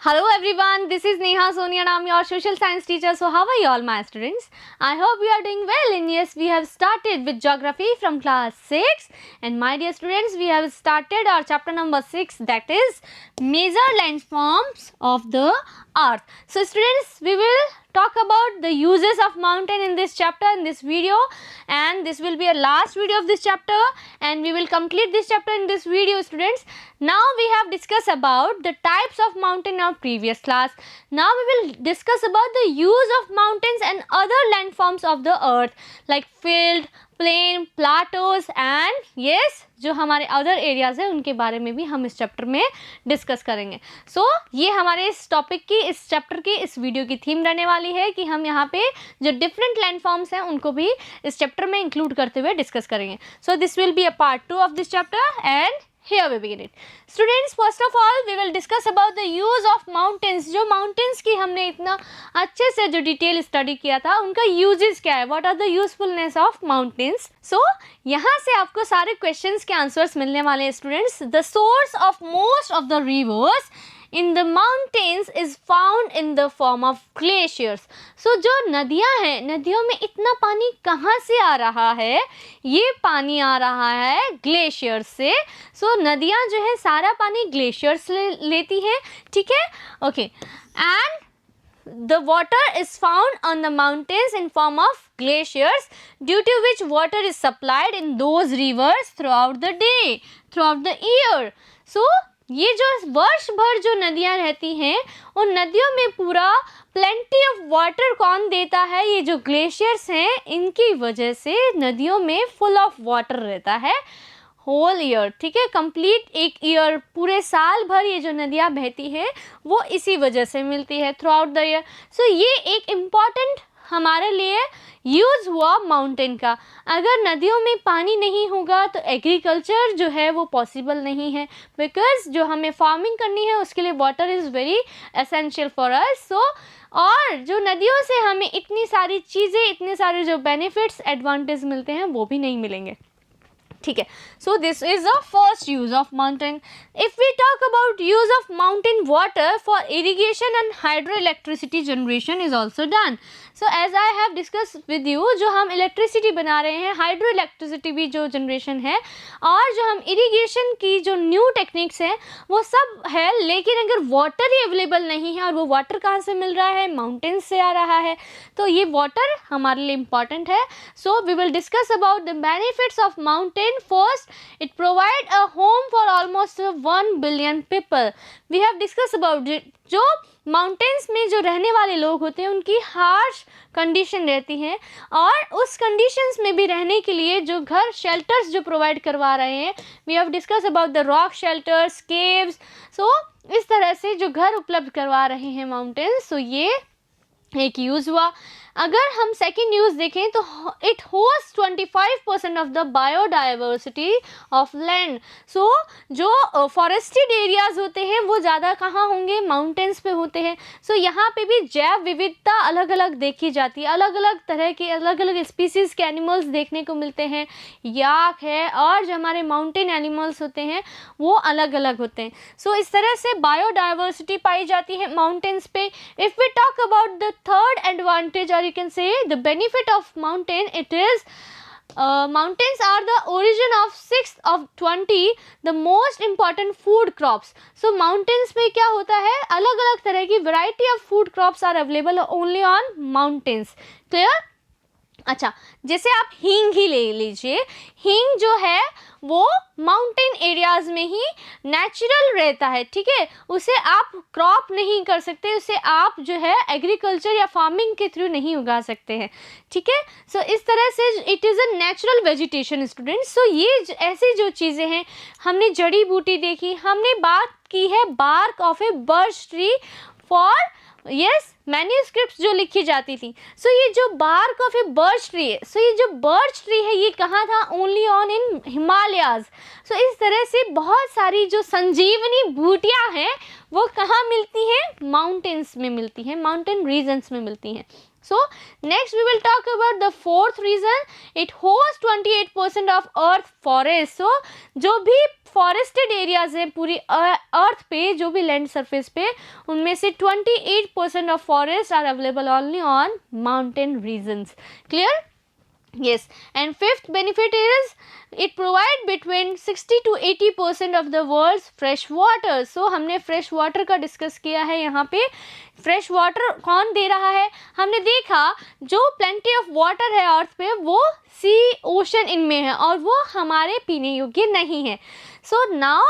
Hello everyone, this is Neha Sonia and I'm your social science teacher. So how are you all my students? I hope you are doing well, and yes, we have started with geography from class 6, and my dear students, we have started our chapter number 6, that is major landforms of the earth. So students, we will talk about the uses of mountain in this chapter, in this video, and this will be a last video of this chapter, and we will complete this chapter in this video students. Now we have discussed about the types of mountain in our previous class. Now we will discuss about the use of mountains and other landforms of the earth like field, plain, plateaus and yes जो हमारे other areas है उनके बारे में भी हम इस chapter में डिस्कस करेंगे. सो ये हमारे इस टॉपिक की, इस चैप्टर की, इस वीडियो की थीम रहने वाली है कि हम यहाँ पे जो डिफरेंट लैंडफॉर्म्स हैं उनको भी इस चैप्टर में इंक्लूड करते हुए डिस्कस करेंगे. So this will be a part 2 of this chapter and here we begin it. Students, first of all we will discuss about the use of mountains. जो mountains की हमने इतना अच्छे से जो डिटेल स्टडी किया था उनका यूजेस क्या है, what are the usefulness of mountains. So यहाँ से आपको सारे क्वेश्चंस के आंसर्स मिलने वाले हैं students. The source of most of the rivers in the mountains is found in the form of glaciers. So जो नदियाँ हैं, नदियों में इतना पानी कहाँ से आ रहा है? ये पानी आ रहा है ग्लेशियर से. सो नदियाँ जो है सारा पानी ग्लेशियर से लेती हैं, ठीक है, okay. And the water is found on the mountains in form of glaciers, due to which water is supplied in those rivers throughout the day, throughout the year. So ये जो वर्ष भर जो नदियाँ रहती हैं उन नदियों में पूरा प्लेंटी ऑफ वाटर कौन देता है? ये जो ग्लेशियर्स हैं इनकी वजह से नदियों में फुल ऑफ वाटर रहता है होल ईयर, ठीक है, कंप्लीट एक ईयर, पूरे साल भर ये जो नदियाँ बहती हैं वो इसी वजह से मिलती है थ्रू आउट द ईयर. सो ये एक इम्पॉर्टेंट हमारे लिए यूज़ हुआ माउंटेन का. अगर नदियों में पानी नहीं होगा तो एग्रीकल्चर जो है वो पॉसिबल नहीं है, बिकॉज जो हमें फार्मिंग करनी है उसके लिए water is very essential for us. So और जो नदियों से हमें इतनी सारी चीज़ें, इतने सारे जो बेनिफिट्स, एडवांटेज मिलते हैं वो भी नहीं मिलेंगे, ठीक है. So this is the first use of mountain. If we talk about use of mountain water for irrigation and hydro electricity generation is also done. So as I have discuss with you, जो हम electricity बना रहे हैं, hydro electricity भी जो generation है, और जो हम इरिगेशन की जो न्यू टेक्निक्स हैं वो सब है, लेकिन अगर वाटर ही अवेलेबल नहीं है, और वो वाटर कहाँ से मिल रहा है? माउंटेन्स से आ रहा है, तो ये वाटर हमारे लिए इम्पॉर्टेंट है. So we will discuss about the benefits of mountain. First, it provide a home for almost 1 billion people. We have discussed about it. जो माउंटेन्स में जो रहने वाले लोग होते हैं उनकी हार्श कंडीशन रहती है, और उस कंडीशंस में भी रहने के लिए जो घर शेल्टर्स जो प्रोवाइड करवा रहे हैं, we have discuss about the rock shelters, caves. So इस तरह से जो घर उपलब्ध करवा रहे हैं माउंटेन्स, सो ये एक यूज़ हुआ. अगर हम सेकेंड यूज़ देखें तो it host 25% of the biodiversity of land. So जो फॉरेस्टेड एरियाज़ होते हैं वो ज़्यादा कहाँ होंगे? माउंटेन्स पे होते हैं. सो यहाँ पे भी जैव विविधता अलग अलग देखी जाती है, अलग अलग तरह के, अलग अलग स्पीसीज़ के एनिमल्स देखने को मिलते हैं. याक है, और जो हमारे माउंटेन एनिमल्स होते हैं वो अलग अलग होते हैं. सो इस तरह से बायोडाइवर्सिटी पाई जाती है माउंटेन्स पे. If we talk about the third advantage, or you can say the benefit of mountain, it is mountains are the origin of 6 of 20 the most important food crops. So mountains में क्या होता है? अलग अलग तरह की variety of food crops are available only on mountains. Clear? अच्छा, जैसे आप हींग ही ले लीजिए. हींग जो है वो माउंटेन एरियाज़ में ही नेचुरल रहता है, ठीक है, उसे आप क्रॉप नहीं कर सकते, उसे आप जो है एग्रीकल्चर या फार्मिंग के थ्रू नहीं उगा सकते हैं, ठीक है. सो इस तरह से it is a natural vegetation students. So ये ऐसी जो चीज़ें हैं, हमने जड़ी बूटी देखी, हमने बात की है bark of a birch tree for yes manuscripts जो लिखी जाती थी. सो ये जो bark of a birch tree है, सो ये जो बर्च ट्री है ये कहाँ था? Only on in Himalayas. So इस तरह से बहुत सारी जो संजीवनी बूटियाँ हैं वो कहाँ मिलती हैं? माउंटेन्स में मिलती हैं, माउंटेन रीजन्स में मिलती हैं. So next we will talk about the fourth reason. It hosts 28% of earth forest. So जो भी फॉरेस्टेड एरियाज है पूरी अर्थ पे, जो भी लैंड सरफेस पे, उनमें से 28% of forest are available only on mountain regions. Clear? Yes. And fifth benefit is it provide between 60 to 80% of the world's fresh water. So हमने fresh water का डिस्कस किया है. यहाँ पे फ्रेश वाटर कौन दे रहा है? हमने देखा जो प्लेंटी ऑफ वाटर है अर्थ पे वो सी ओशन इनमें है और वो हमारे पीने योग्य नहीं है. सो नाउ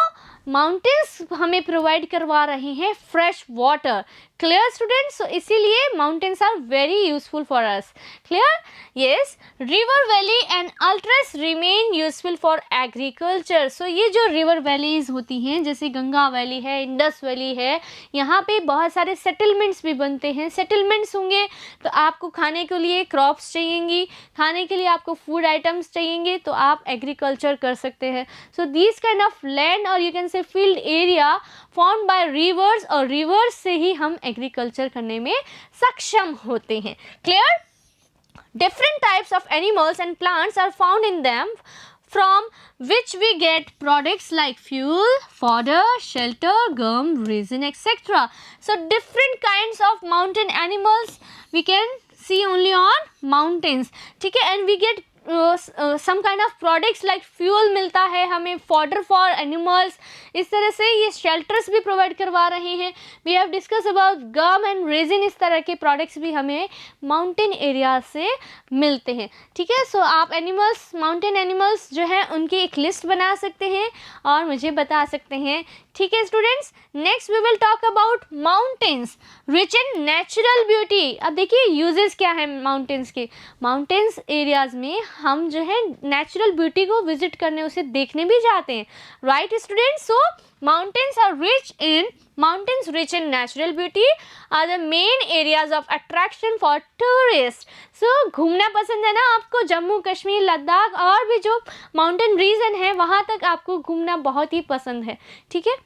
माउंटेन्स हमें प्रोवाइड करवा रहे हैं fresh water. Clear students? So इसीलिए mountains are very useful for us. Clear? Yes. River valley and ultras remain useful for agriculture. So ये जो रिवर वैलीज होती हैं जैसे गंगा वैली है, इंडस वैली है, यहाँ पे बहुत सारे सेटलमेंट्स भी बनते हैं. सेटलमेंट्स होंगे तो आपको खाने के लिए क्रॉप्स चाहिएंगी, खाने के लिए आपको फूड आइटम्स चाहिएंगे, तो आप एग्रीकल्चर कर सकते हैं. So this kind of land और you can say field area formed by rivers, और रिवर्स से ही हम एग्रीकल्चर करने में सक्षम होते हैं. Clear? Different types of animals and plants are found in them, from which we get products like fuel, fodder, shelter, gum, resin, etc. So different kinds of mountain animals we can see only on mountains. ठीक है? And we get some kind of products like fuel मिलता है हमें, fodder for animals, इस तरह से ये shelters भी provide करवा रहे हैं. We have discussed about gum and resin, इस तरह के products भी हमें mountain area से मिलते हैं. ठीक है? सो आप एनिमल्स, माउंटेन एनिमल्स जो हैं उनकी एक लिस्ट बना सकते हैं और मुझे बता सकते हैं. ठीक है students? Next we will talk about mountains rich in natural beauty. अब देखिए यूजेस क्या है माउंटेन्स के. माउंटेन्स एरियाज में हम जो है नेचुरल ब्यूटी को विजिट करने, उसे देखने भी जाते हैं. Right students? So mountains rich in natural beauty are the main areas of attraction for tourists. So घूमना पसंद है ना आपको? जम्मू कश्मीर, लद्दाख और भी जो माउंटेन रीजन है वहाँ तक आपको घूमना बहुत ही पसंद है. ठीक है?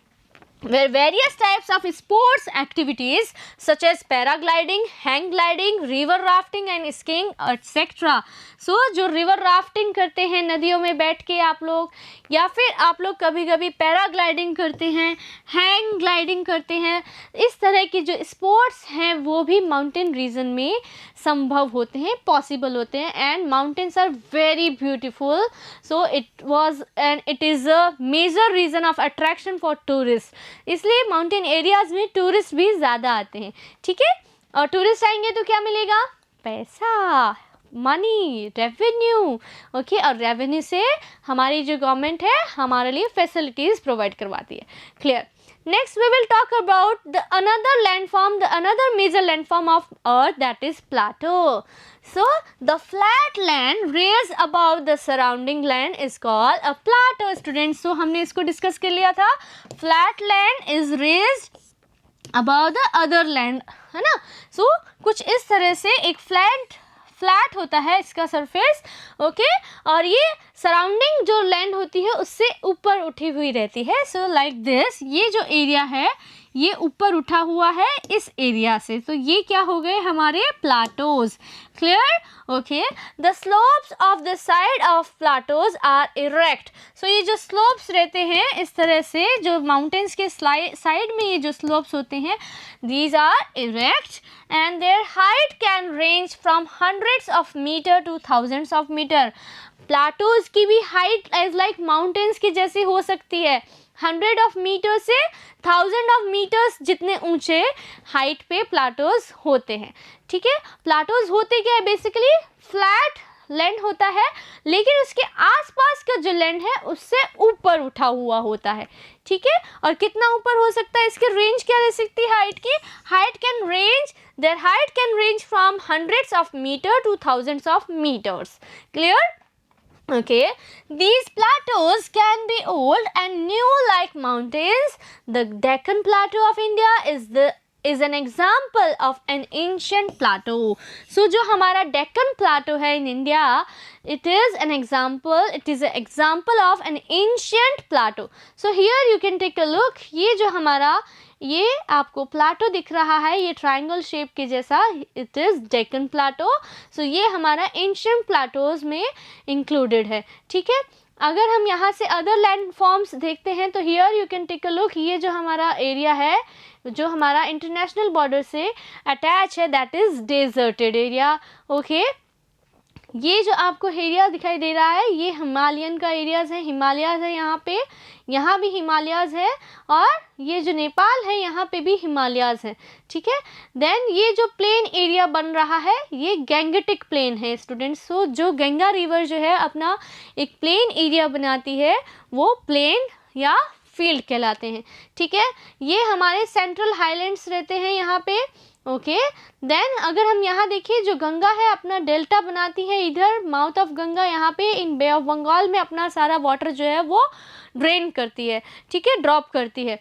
Where various types of sports activities such as paragliding, hang gliding, river rafting and skiing etc. So जो river rafting करते हैं नदियों में बैठ के आप लोग, या फिर आप लोग कभी कभी पैराग्लाइडिंग करते हैं, हैंग ग्लाइडिंग करते हैं, इस तरह की जो स्पोर्ट्स हैं वो भी माउंटेन रीजन में संभव होते हैं, पॉसिबल होते हैं. And mountains are very beautiful. So it is a major reason of attraction for tourist. इसलिए माउंटेन एरियाज में टूरिस्ट भी ज़्यादा आते हैं. ठीक है? और टूरिस्ट आएंगे तो क्या मिलेगा? पैसा, मनी, रेवेन्यू. ओके? और रेवेन्यू से हमारी जो गवर्नमेंट है हमारे लिए फैसिलिटीज़ प्रोवाइड करवाती है. Clear? Next we will talk about the another major landform of earth, that is plateau. So the flat land raised above the surrounding land is called a plateau. Students, so हमने इसको discuss कर लिया था. Flat land is raised above the other land, है ना? So कुछ इस तरह से एक फ्लैट होता है इसका सरफेस. ओके? और ये सराउंडिंग जो लैंड होती है उससे ऊपर उठी हुई रहती है. सो लाइक दिस, ये जो एरिया है ये ऊपर उठा हुआ है इस एरिया से, तो ये क्या हो गए हमारे plateaus. Clear? Okay. The slopes of the side of plateaus are erect. So ये जो स्लोप्स रहते हैं इस तरह से, जो माउंटेन्स के साइड में ये जो स्लोप्स होते हैं, these are erect and their height can range from hundreds of metre to thousands of metre. Plateaus की भी हाइट एज लाइक माउंटेन्स की जैसी हो सकती है. 100 ऑफ मीटर से 1000 ऑफ मीटर्स जितने ऊंचे हाइट पे प्लाटोज होते हैं. ठीक है? प्लाटोज होते क्या है? बेसिकली फ्लैट लैंड होता है, लेकिन उसके आसपास का जो लैंड है उससे ऊपर उठा हुआ होता है. ठीक है? और कितना ऊपर हो सकता है? इसकी रेंज क्या रह सकती है हाइट की? Their height can range from hundreds of metre to thousands of meters. Clear? Okay, these plateaus can be old and new like mountains. The Deccan Plateau of India is an example of an ancient plateau. So जो हमारा Deccan Plateau है in India, it is an example of an ancient plateau. So here you can take a look. ये जो हमारा ये आपको Plato दिख रहा है, ये ट्रायंगल शेप के जैसा, इट इज़ डेक्कन प्लाटो। सो ये हमारा एंशिएंट प्लाटोज में इंक्लूडेड है, ठीक है। अगर हम यहाँ से अदर लैंड फॉर्म्स देखते हैं तो here you can take a look, ये जो हमारा एरिया है जो हमारा इंटरनेशनल बॉर्डर से अटैच है, that is deserted area, okay. ये जो आपको एरिया दिखाई दे रहा है ये हिमालयन का एरियाज़ है, हिमालयाज़ है यहाँ पे, यहाँ भी हिमालयाज़ है, और ये जो नेपाल है यहाँ पे भी हिमालयाज़ है, ठीक है। देन ये जो प्लेन एरिया बन रहा है ये गैंगेटिक प्लेन है स्टूडेंट्स। सो जो गंगा रिवर जो है अपना एक प्लेन एरिया बनाती है वो प्लेन या फील्ड कहलाते हैं, ठीक है। ये हमारे सेंट्रल हाईलैंड्स रहते हैं यहाँ पे, ओके। देन अगर हम यहाँ देखिए जो गंगा है अपना डेल्टा बनाती है, इधर माउथ ऑफ गंगा यहाँ पे इन बे ऑफ बंगाल में अपना सारा वाटर जो है वो ड्रेन करती है, ठीक है, ड्रॉप करती है,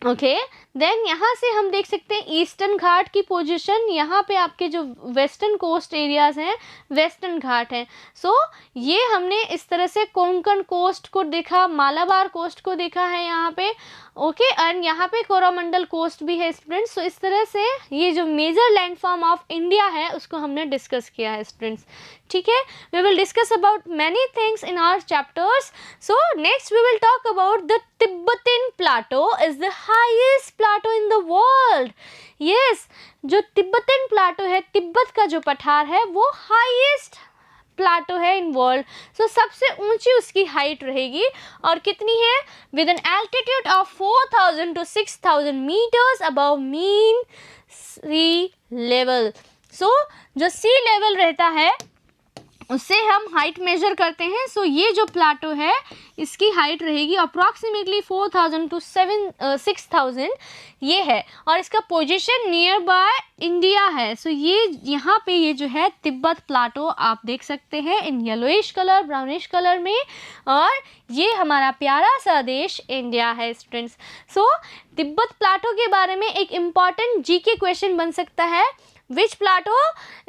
ओके। देन यहाँ से हम देख सकते हैं ईस्टर्न घाट की पोजीशन, यहाँ पे आपके जो वेस्टर्न कोस्ट एरियाज़ हैं वेस्टर्न घाट हैं। सो ये हमने इस तरह से कोंकण कोस्ट को देखा, मालाबार कोस्ट को देखा है यहाँ पे, ओके। एंड यहाँ पे कोरोमंडल कोस्ट भी है स्टूडेंट्स। सो इस तरह से ये जो मेजर लैंडफॉर्म ऑफ इंडिया है उसको हमने डिस्कस किया है स्टूडेंट्स, ठीक है। We will discuss about many things in our chapters. So next we will talk about the Tibetan plateau is the highest plateau in the world. Yes, जो Tibetan plateau है, Tibet का जो पठार है वो हाईएस्ट प्लाटो है in world. सो सबसे ऊंची उसकी हाइट रहेगी और कितनी है, with an altitude of 4000 to 6000 metres above mean sea level. So जो सी लेवल रहता है उससे हम हाइट मेजर करते हैं। सो ये जो प्लाटो है इसकी हाइट रहेगी अप्रॉक्सीमेटली 4000 to 6000 ये है, और इसका पोजीशन नियर बाय इंडिया है। सो ये यहाँ पे ये जो है तिब्बत प्लाटो आप देख सकते हैं इन येलोइश कलर ब्राउनिश कलर में, और ये हमारा प्यारा सा देश इंडिया है स्टूडेंट्स। सो तिब्बत प्लाटो के बारे में एक इम्पॉर्टेंट जीके क्वेश्चन बन सकता है, which plateau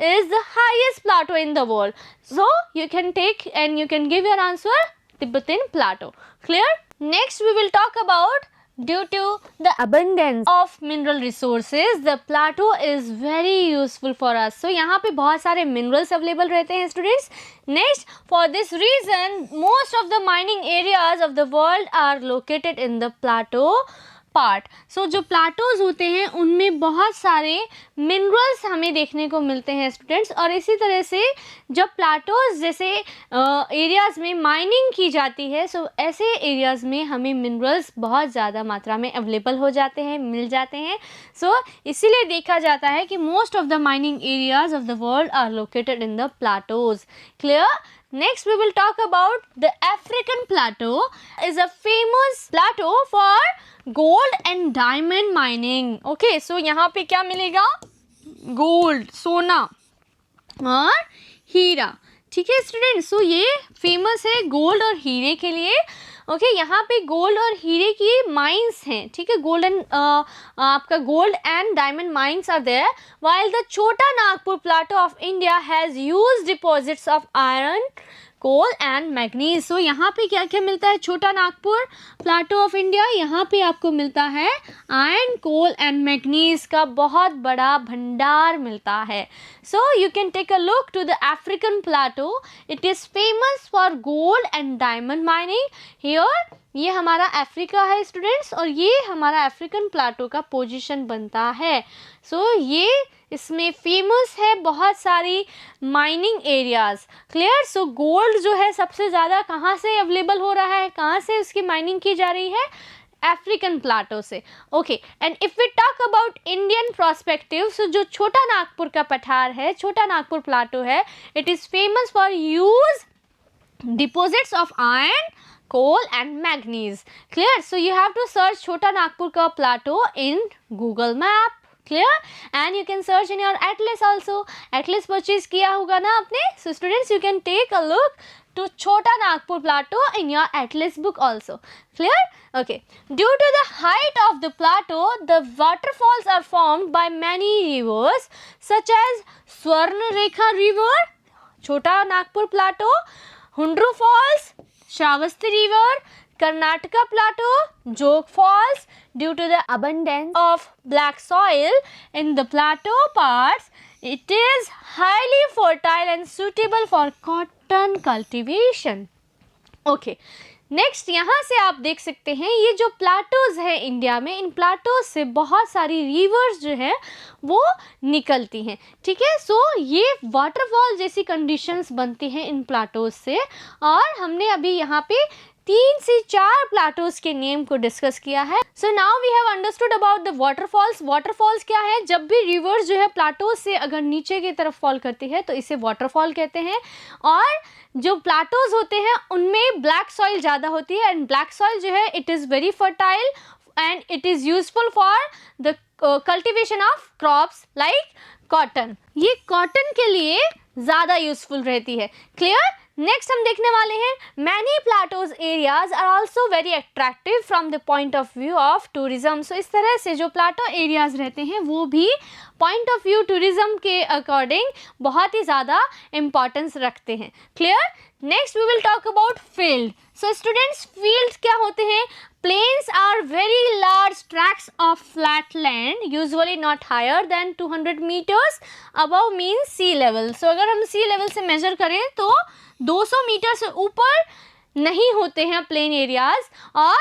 is the highest plateau in the world? So you can take and you can give your answer Tibetan plateau. Clear? Next we will talk about due to the abundance of mineral resources the plateau is very useful for us. So यहाँ पे बहुत सारे minerals available रहते हैं students. Next, for this reason most of the mining areas of the world are located in the plateau part. So जो plateaus होते हैं उनमें बहुत सारे मिनरल्स हमें देखने को मिलते हैं स्टूडेंट्स, और इसी तरह से जब प्लाटोज जैसे एरियाज़ में माइनिंग की जाती है सो ऐसे एरियाज़ में हमें मिनरल्स बहुत ज़्यादा मात्रा में अवेलेबल हो जाते हैं, मिल जाते हैं। सो इसीलिए देखा जाता है कि most of the mining areas of the world are located in the plateaus. Clear? Next we will talk about the African plateau is a famous plateau for gold and diamond mining. Okay, so यहाँ पे क्या मिलेगा, gold सोना और हीरा, ठीक है student. सो ये famous है गोल्ड और हीरे के लिए, ओके। यहाँ पे गोल्ड और हीरे की माइंस हैं, ठीक है, गोल्ड एंड आपका gold and diamond mines are there, while the Chota Nagpur plateau of India has huge deposits of iron coal and manganese. So यहाँ पे क्या क्या मिलता है, Chota Nagpur plateau of India, यहाँ पे आपको मिलता है आयरन कोल एंड मैग्नीज का बहुत बड़ा भंडार मिलता है। So you can take a look to the African plateau, it is famous for gold and diamond mining. Here ये हमारा अफ्रीका है स्टूडेंट्स, और ये हमारा अफ्रीकन प्लाटो का पोजीशन बनता है। सो ये इसमें फेमस है बहुत सारी mining areas. Clear? So gold जो है सबसे ज़्यादा कहाँ से अवेलेबल हो रहा है, कहाँ से उसकी माइनिंग की जा रही है, अफ्रीकन प्लाटो से, okay. And if we talk about Indian prospective, so जो छोटा नागपुर का पठार है, छोटा नागपुर प्लाटो है, it is famous for huge deposits of iron coal and manganese. Clear? So you have to search Chota Nagpur ka plateau in Google Map. Clear? And you can search in your atlas also. Atlas purchase किया होगा ना आपने? So students, you can take a look to Chota Nagpur plateau in your atlas book also. Clear? Okay. Due to the height of the plateau, the waterfalls are formed by many rivers such as Swarnarekha River, Chota Nagpur plateau, Hundru Falls, Shravasti River, Karnataka Plateau, Jog Falls, due to the abundance of black soil in the plateau parts, it is highly fertile and suitable for cotton cultivation. Okay. Next यहाँ से आप देख सकते हैं ये जो प्लाटोज है India में, इन प्लाटोज से बहुत सारी रिवर्स जो है वो निकलती हैं, ठीक है. सो ये वाटरफॉल जैसी कंडीशंस बनती हैं इन प्लाटोज से. और हमने अभी यहाँ पे 3 से 4 प्लाटोज के नेम को डिस्कस किया है. So now we have understood about the waterfalls. Waterfalls क्या है? जब भी रिवर्स जो है प्लाटोज से अगर नीचे की तरफ फॉल करती है तो इसे वाटरफॉल कहते हैं. और जो प्लाटोज होते हैं उनमें ब्लैक सॉइल ज़्यादा होती है, एंड ब्लैक सॉइल जो है it is very fertile and it is useful for the cultivation of crops like cotton. ये कॉटन के लिए ज़्यादा यूजफुल रहती है. क्लियर? नेक्स्ट हम देखने वाले हैं many plateaus areas are also very attractive from the point of view of tourism. So इस तरह से जो प्लाटो एरियाज रहते हैं वो भी पॉइंट ऑफ व्यू टूरिज्म के अकॉर्डिंग बहुत ही ज़्यादा इम्पॉर्टेंस रखते हैं. Clear? Next we will talk about field. So students, field क्या होते हैं? Plains are very large tracts of flat land, usually not higher than 200 meters above mean sea level. So अगर हम sea level से measure करें तो 200 metre से ऊपर नहीं होते हैं प्लेन एरियाज. और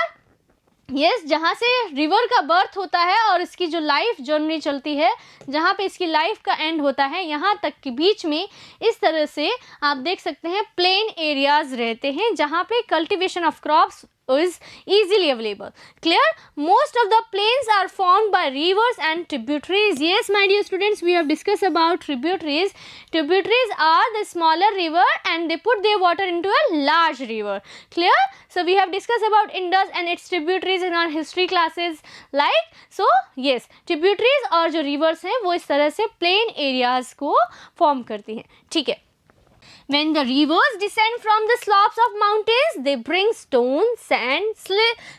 यस, जहाँ से रिवर का बर्थ होता है और इसकी जो लाइफ जर्नी चलती है, जहाँ पे इसकी लाइफ का एंड होता है, यहाँ तक के बीच में इस तरह से आप देख सकते हैं प्लेन एरियाज रहते हैं जहाँ पे cultivation of crops is easily available. Clear? Most of the plains are formed by rivers and tributaries. Yes, my dear students, we have discussed about tributaries. Tributaries are the smaller river and they put their water into a large river. Clear? So we have discussed about Indus and its tributaries in our history classes. Like, so yes, tributaries और जो rivers हैं वो इस तरह से plain areas को form करती हैं. ठीक है. When the rivers descend from the slopes of mountains, they bring stones, sand,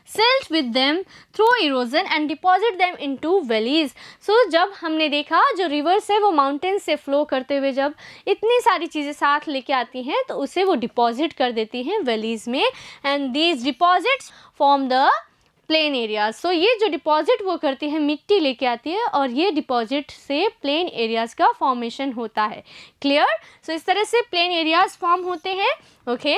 silt with them through erosion and deposit them into valleys. So जब हमने देखा जो rivers है वो mountains से flow करते हुए जब इतनी सारी चीज़ें साथ लेके आती हैं तो उसे वो deposit कर देती हैं valleys में, and these deposits form the plain areas. So ये जो डिपॉजिट वो करती है मिट्टी लेके आती है और ये डिपॉजिट से प्लेन एरियाज का फॉर्मेशन होता है. क्लियर? सो इस तरह से प्लेन एरियाज फॉर्म होते हैं. Okay,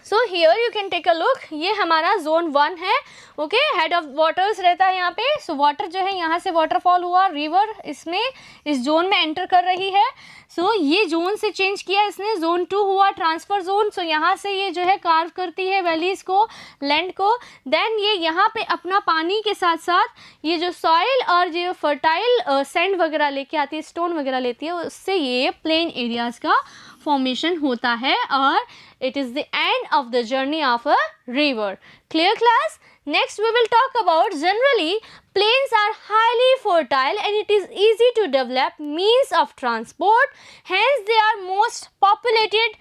so here you can take a look. ये हमारा जोन 1 है. ओके, हेड ऑफ वाटर्स रहता है यहाँ पे. सो वाटर जो है यहाँ से वाटरफॉल हुआ, रिवर इसमें इस जोन में एंटर कर रही है. सो ये जोन से चेंज किया इसने, जोन 2 हुआ ट्रांसफर जोन. सो यहाँ से ये जो है कार्व करती है वैलीज को, लैंड को. देन ये यहाँ पे अपना पानी के साथ साथ ये जो सॉइल और जो फर्टाइल सैंड वगैरह लेके आती है, स्टोन वगैरह लेती है, उससे ये प्लेन एरियाज का फॉर्मेशन होता है और it is the end of the journey of a river. Clear class? Next we will talk about generally plains are highly fertile and it is easy to develop means of transport, hence they are most populated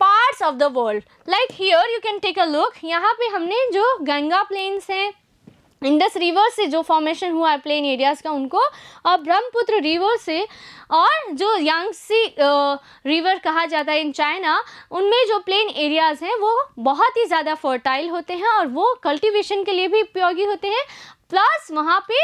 parts of the world. Like here you can take a look. यहाँ पे हमने जो Ganga planes हैं, Indus river से जो formation हुआ है plain areas का उनको, और ब्रह्मपुत्र रिवर से और जो यांगसी रिवर कहा जाता है इन चाइना, उनमें जो प्लेन एरियाज़ हैं वो बहुत ही ज़्यादा फर्टाइल होते हैं और वो कल्टीवेशन के लिए भी उपयोगी होते हैं. प्लस वहाँ पे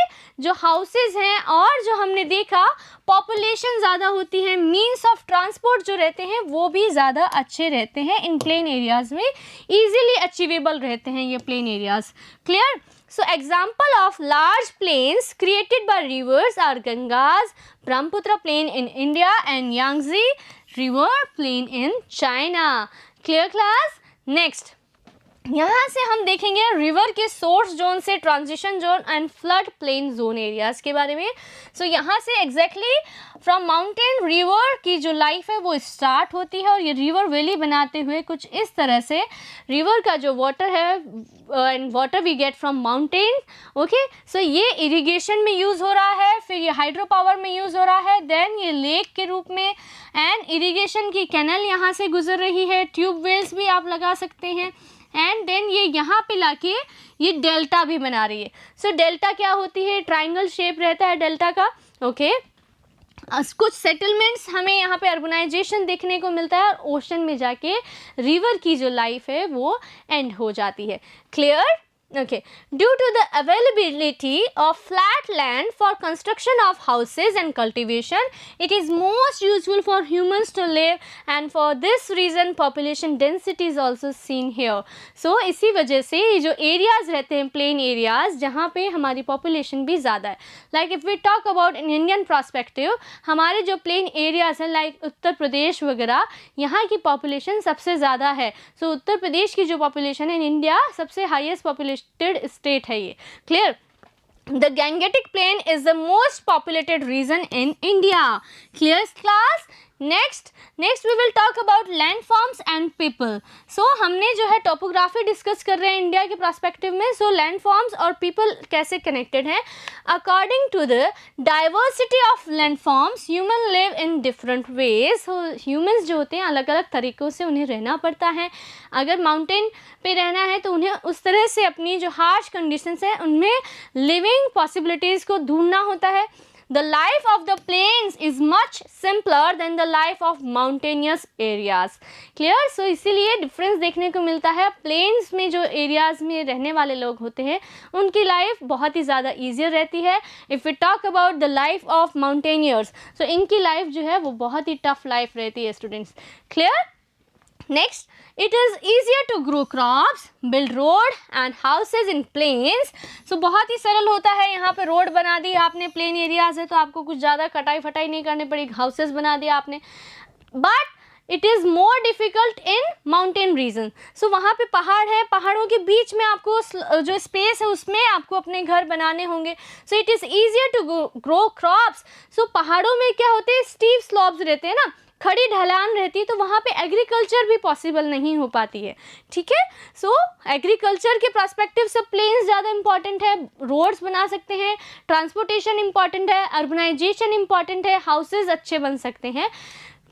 जो हाउसेज हैं और जो हमने देखा पॉपुलेशन ज़्यादा होती है, मीन्स ऑफ ट्रांसपोर्ट जो रहते हैं वो भी ज़्यादा अच्छे रहते हैं इन प्लेन एरियाज़ में, ईजिली अचीवेबल रहते हैं ये plain areas. Clear? So example of large plains created by rivers are Gangas, Brahmaputra plain in India and Yangtze river plain in China. Clear class? Next, यहाँ से हम देखेंगे रिवर के source zone से transition zone and flood plain zone areas के बारे में. सो यहाँ से एग्जैक्टली फ्रॉम माउंटेन रिवर की जो लाइफ है वो स्टार्ट होती है और ये रिवर वैली बनाते हुए कुछ इस तरह से रिवर का जो वाटर है and water we get from mountain. Okay, so ये इरिगेशन में यूज़ हो रहा है, फिर ये हाइड्रो पावर में यूज़ हो रहा है, देन ये लेक के रूप में, एंड इरिगेशन की कैनल यहाँ से गुजर रही है, ट्यूब वेल्स भी आप लगा सकते हैं, एंड देन ये यहाँ पे लाके ये डेल्टा भी बना रही है. सो डेल्टा क्या होती है? ट्राइंगल शेप रहता है डेल्टा का. ओके, कुछ सेटलमेंट्स हमें यहाँ पे अर्बनाइजेशन देखने को मिलता है, और ओशन में जाके रिवर की जो लाइफ है वो एंड हो जाती है. Clear? Okay. Due to the availability of flat land for construction of houses and cultivation, it is most useful for humans to live, and for this reason population density is also seen here. So इसी वजह से ये जो areas रहते हैं plain areas जहाँ पे हमारी population भी ज़्यादा है. Like if we talk about in Indian perspective, हमारे जो plain areas हैं like उत्तर प्रदेश वगैरह, यहाँ की population सबसे ज़्यादा है. So उत्तर प्रदेश की जो population है in India सबसे highest population स्टेट है ये. क्लियर? The Gangetic plain is the most populated region in India. Clear class? Next we will talk about land forms and people. So हमने जो है टोपोग्राफी डिस्कस कर रहे हैं इंडिया के पर्सपेक्टिव में. सो लैंड फॉर्म्स और पीपल कैसे कनेक्टेड हैं? According to the diversity of land forms human live in different ways. So humans जो होते हैं अलग अलग तरीक़ों से उन्हें रहना पड़ता है. अगर माउंटेन पे रहना है तो उन्हें उस तरह से अपनी जो हार्श कंडीशंस है उनमें लिविंग पॉसिबिलिटीज़ को ढूंढना होता है. The life of the plains is much simpler than the life of mountainous areas. Clear? So इसीलिए डिफरेंस देखने को मिलता है. प्लेन्स में जो एरियाज़ में रहने वाले लोग होते हैं उनकी लाइफ बहुत ही ज़्यादा ईजियर रहती है. If we talk about the life of mountaineers, so इनकी लाइफ जो है वो बहुत ही टफ लाइफ रहती है students. Clear? Next, it is easier to grow crops, build road and houses in plains. So बहुत ही सरल होता है. यहाँ पे रोड बना दी आपने, प्लेन एरियाज है तो आपको कुछ ज़्यादा कटाई फटाई नहीं करनी पड़ेगी. हाउसेस बना दिया आपने. But it is more difficult in mountain region. So वहाँ पे पहाड़ है, पहाड़ों के बीच में आपको जो स्पेस है उसमें आपको अपने घर बनाने होंगे. So it is easier to grow crops. So पहाड़ों में क्या होते हैं, स्टीप स्लॉप्स रहते हैं ना, खड़ी ढलान रहती है, तो वहाँ पे एग्रीकल्चर भी पॉसिबल नहीं हो पाती है. ठीक है? सो एग्रीकल्चर के पर्सपेक्टिव से प्लेन्स ज़्यादा इंपॉर्टेंट है. रोड्स बना सकते हैं, ट्रांसपोर्टेशन इंपॉर्टेंट है, अर्बनाइजेशन इंपॉर्टेंट है, हाउसेज अच्छे बन सकते हैं.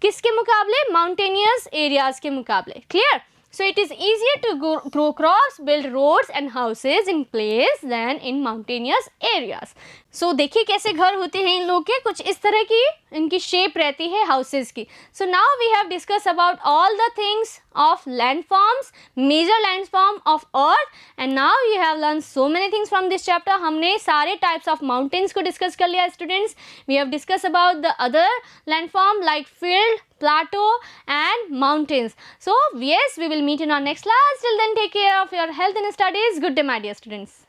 किसके मुकाबले? माउंटेनियस एरियाज़ के मुकाबले. Clear? So it is easier to grow crops, build roads and houses in place than in mountainous areas. So देखिए कैसे घर होते हैं इन लोग के, कुछ इस तरह की इनकी शेप रहती है हाउसेस की. So now we have discussed about all the things of landforms, major landform of earth, and now you have learned so many things from this chapter. हमने सारे types of mountains को discuss कर लिया students. We have discussed about the other landform like field, plateau and mountains. So yes, we will meet in our next class. Till then, take care of your health and studies. Good day my dear students.